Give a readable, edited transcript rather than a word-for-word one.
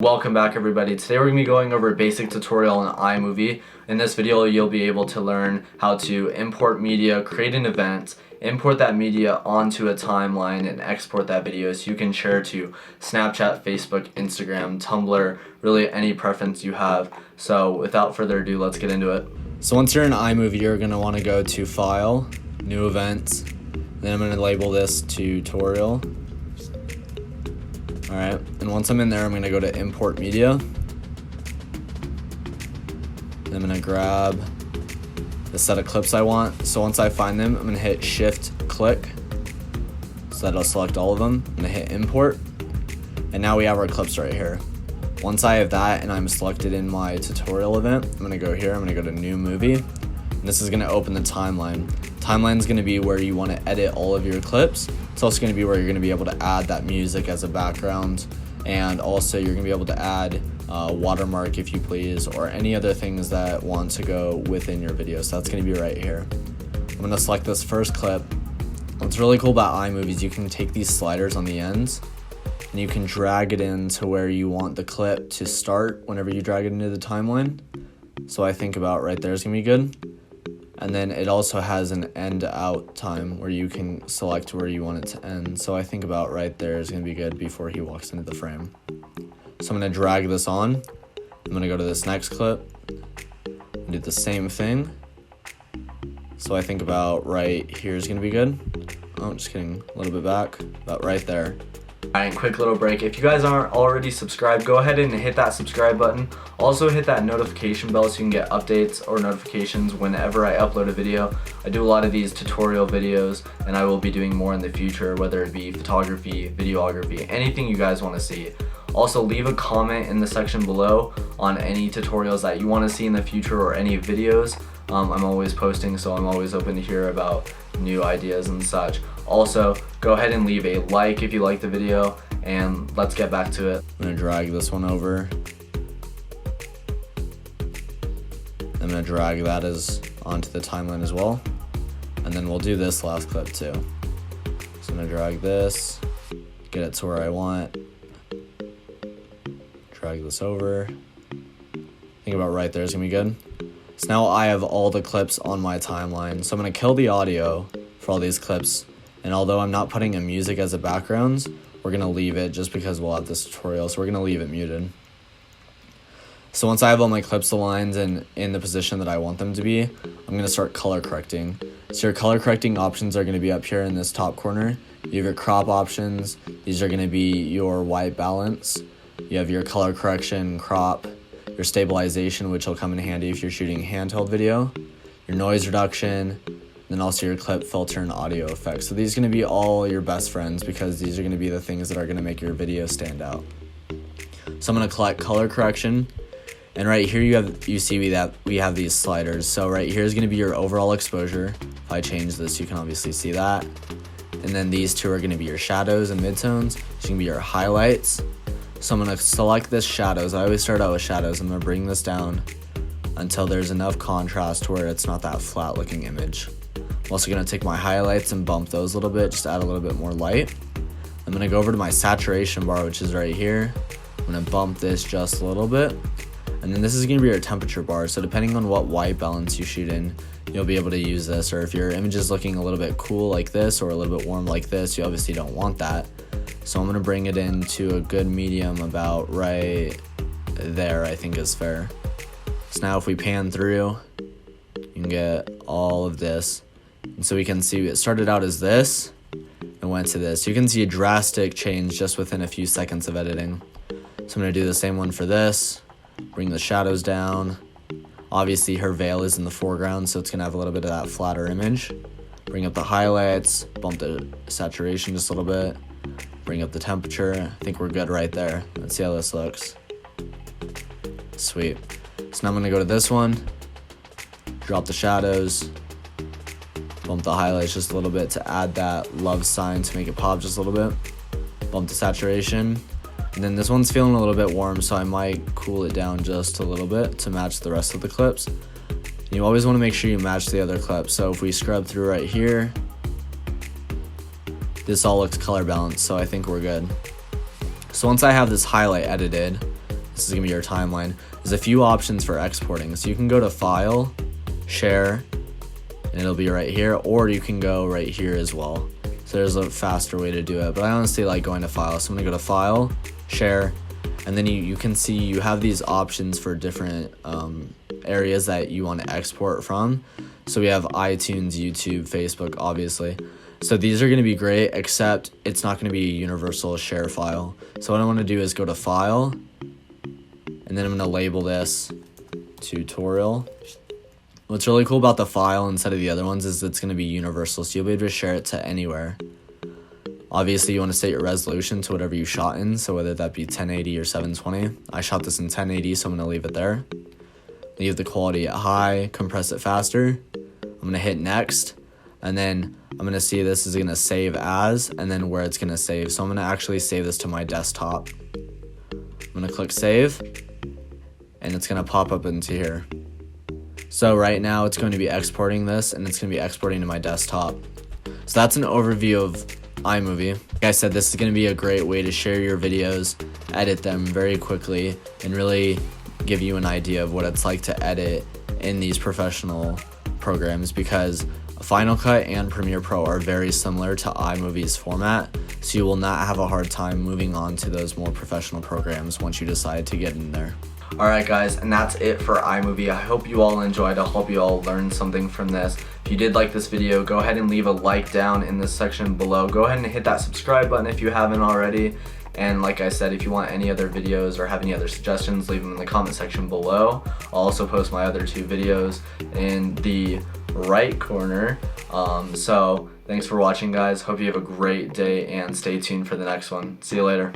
Welcome back everybody. Today we're going to be going over a basic tutorial on iMovie. In this video you'll be able to learn how to import media, create an event, import that media onto a timeline, and export that video so you can share to Snapchat, Facebook, Instagram, Tumblr, really any preference you have. So without further ado, let's get into it. So once you're in iMovie, you're going to want to go to File, New Event, then I'm going to label this Tutorial. Alright, and once I'm in there, I'm going to go to Import Media. I'm going to grab the set of clips I want. So once I find them, I'm going to hit Shift-Click. So that'll select all of them. I'm going to hit Import. And now we have our clips right here. Once I have that and I'm selected in my tutorial event, I'm going to go here, I'm going to go to New Movie. And this is going to open the timeline. Timeline is going to be where you want to edit all of your clips. It's also going to be where you're going to be able to add that music as a background, and also you're going to be able to add watermark if you please, or any other things that want to go within your video. So that's going to be right here. I'm going to select this first clip. What's really cool about iMovie is you can take these sliders on the ends and you can drag it into where you want the clip to start whenever you drag it into the timeline. So I think about right there is going to be good. And then it also has an end out time where you can select where you want it to end. So I think about right there is going to be good before he walks into the frame. So I'm going to drag this on. I'm going to go to this next clip and do the same thing. So I think about right here is going to be good. Oh, just kidding. A little bit back. About right there. Alright, quick little break. If you guys aren't already subscribed, go ahead and hit that subscribe button. Also hit that notification bell so you can get updates or notifications whenever I upload a video. I do a lot of these tutorial videos and I will be doing more in the future, whether it be photography, videography, anything you guys want to see. Also leave a comment in the section below on any tutorials that you want to see in the future or any videos. I'm always posting, so I'm always open to hear about new ideas and such. Also, go ahead and leave a like if you like the video, and let's get back to it. I'm gonna drag this one over. I'm gonna drag that onto the timeline as well. And then we'll do this last clip too. So I'm gonna drag this, get it to where I want. Drag this over. Think about right there is gonna be good. So now I have all the clips on my timeline. So I'm gonna kill the audio for all these clips. And although I'm not putting a music as a background, we're gonna leave it just because we'll have this tutorial. So we're gonna leave it muted. So once I have all my clips aligned and in the position that I want them to be, I'm gonna start color correcting. So your color correcting options are gonna be up here in this top corner. You have your crop options. These are gonna be your white balance. You have your color correction, crop, your stabilization, which will come in handy if you're shooting handheld video, your noise reduction, then also your clip filter and audio effects. So these are going to be all your best friends because these are going to be the things that are going to make your video stand out. So I'm going to select color correction, and right here you see we have these sliders. So right here is going to be your overall exposure. If I change this, you can obviously see that. And then these two are going to be your shadows and midtones. It's going to be your highlights. So I'm going to select this shadows. I always start out with shadows. I'm going to bring this down until there's enough contrast to where it's not that flat looking image. I'm also going to take my highlights and bump those a little bit, just to add a little bit more light. I'm going to go over to my saturation bar, which is right here. I'm going to bump this just a little bit. And then this is going to be your temperature bar. So depending on what white balance you shoot in, you'll be able to use this. Or if your image is looking a little bit cool like this or a little bit warm like this, you obviously don't want that. So I'm going to bring it into a good medium about right there, I think is fair. So now if we pan through, you can get all of this. And so we can see it started out as this and went to this. You can see a drastic change just within a few seconds of editing. So I'm going to do the same one for this. Bring the shadows down. Obviously her veil is in the foreground, so it's going to have a little bit of that flatter image. Bring up the highlights, bump the saturation just a little bit. Bring up the temperature. I think we're good right there. Let's see how this looks. Sweet. So now I'm going to go to this one. Drop the shadows. Bump the highlights just a little bit to add that love sign to make it pop just a little bit. Bump the saturation. And then this one's feeling a little bit warm, so I might cool it down just a little bit to match the rest of the clips. And you always want to make sure you match the other clips. So if we scrub through right here, this all looks color balanced, so I think we're good. So once I have this highlight edited, this is gonna be your timeline, there's a few options for exporting. So you can go to File, Share, and it'll be right here, or you can go right here as well. So there's a faster way to do it, but I honestly like going to File. So I'm gonna go to File, Share, and then you can see you have these options for different areas that you want to export from. So we have iTunes, YouTube, Facebook, obviously. So these are going to be great, except it's not going to be a universal share file. So what I want to do is go to File, and then I'm going to label this Tutorial. What's really cool about the file instead of the other ones is it's going to be universal, so you'll be able to share it to anywhere. Obviously, you want to set your resolution to whatever you shot in, so whether that be 1080 or 720. I shot this in 1080, so I'm going to leave it there. Leave the quality at high, compress it faster. I'm going to hit next, and then I'm going to see this is going to save as, and then where it's going to save. So I'm going to actually save this to my desktop. I'm going to click save, and it's going to pop up into here. So right now it's going to be exporting this, and it's going to be exporting to my desktop. So that's an overview of iMovie. Like I said, this is going to be a great way to share your videos, edit them very quickly, and really give you an idea of what it's like to edit in these professional programs, because Final Cut and Premiere Pro are very similar to iMovie's format, so you will not have a hard time moving on to those more professional programs once you decide to get in there. Alright guys, and that's it for iMovie. I hope you all enjoyed. I hope you all learned something from this. If you did like this video, go ahead and leave a like down in the section below. Go ahead and hit that subscribe button if you haven't already. And like I said, if you want any other videos or have any other suggestions, leave them in the comment section below. I'll also post my other 2 videos in the right corner. So thanks for watching guys. Hope you have a great day and stay tuned for the next one. See you later.